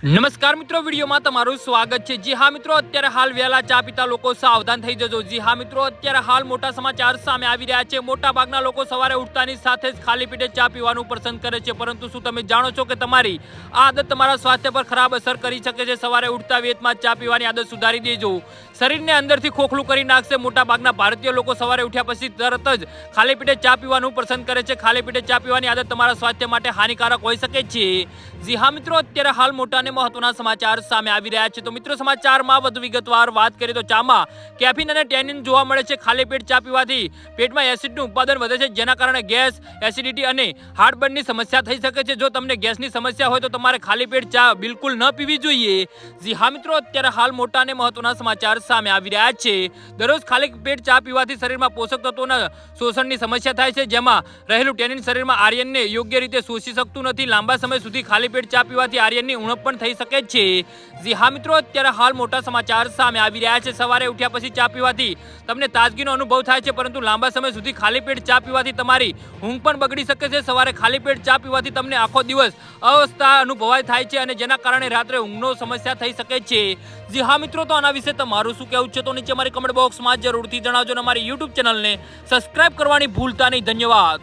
નમસ્કાર મિત્રો, વિડીયોમાં તમારું સ્વાગત છે। જી હા મિત્રો, અત્યારે હાલ વહેલા ચા પીતા લોકો સાવધાન થઈ જજો। જી હા મિત્રો, અત્યારે હાલ મોટા સમાચાર સામે આવી રહ્યા છે। મોટા ભાગના લોકો સવારે ઉઠતાની સાથે જ ખાલી પેટે ચા પીવાનું પસંદ કરે છે, પરંતુ શું તમે જાણો છો કે તમારી આ આદત તમારા સ્વાસ્થ્ય પર ખરાબ અસર કરી શકે છે? સવારે ઉઠતા વેતમાં ચા પીવાની આદત સુધારી દેજો, શરીરને અંદરથી ખોખલું કરી નાખશે। મોટા ભાગના ભારતીય લોકો સવારે ઉઠ્યા પછી તરત જ ખાલી પેટે ચા પીવાનું પસંદ કરે છે। ખાલી પેટે ચા પીવાની આદત તમારા સ્વાસ્થ્ય માટે હાનિકારક હોઈ શકે છે। જી હા મિત્રો, અત્યારે હાલ મોટા અને મહત્વના સમાચાર સામે આવી રહ્યા છે। તો મિત્રો, સમાચારમાં વધુ વિગતવાર વાત કરીએ તો ચામાં કેફીન અને ટેનિન જોવા મળે છે। ખાલી પેટ ચા પીવાથી પેટમાં એસિડનું ઉત્પાદન વધે છે, જેના કારણે ગેસ, એસિડિટી અને હાર્ટબર્નની સમસ્યા થઈ શકે છે। જો તમને ગેસની સમસ્યા હોય તો તમારે ખાલી પેટ ચા બિલકુલ ન પીવી જોઈએ। જી હા મિત્રો, અત્યારે હાલ મોટા અને મહત્વના સમાચાર સામે આવી રહ્યા છે। દરરોજ ખાલી પેટ ચા પીવાથી શરીરમાં પોષક તત્વોના શોષણની સમસ્યા થાય છે, જેમાં રહેલું ટેનિન શરીરમાં આયર્નને યોગ્ય રીતે શોષી શકતું નથી। લાંબા સમય સુધી ખાલી પેટ ચા પીવાથી આયર્નની ઉણપ પણ થઈ શકે છે। જી હા મિત્રો, અત્યારે હાલ મોટા સમાચાર સામે આવી રહ્યા છે। સવારે ઉઠ્યા પછી ચા પીવાથી તમને તાજગીનો અનુભવ થાય છે, પરંતુ લાંબા સમય સુધી ખાલી પેટ ચા પીવાથી તમારી ઊંઘ પણ બગડી શકે છે। સવારે ખાલી પેટ ચા પીવાથી તમને આખો દિવસ અવસ્થા અનુભવાય થાય છે, અને જેના કારણે રાત્રે ઊંઘનો સમસ્યા થઈ શકે છે। જી હા મિત્રો, તો આના વિશે તમારું શું કહેવું છે તો નીચે મારી કમેન્ટ બોક્સમાં જરૂરથી જણાવજો, અને અમારી યુટ્યુબ ચેનલને સબસ્ક્રાઇબ કરવાની ભૂલતા નહીં। ધન્યવાદ।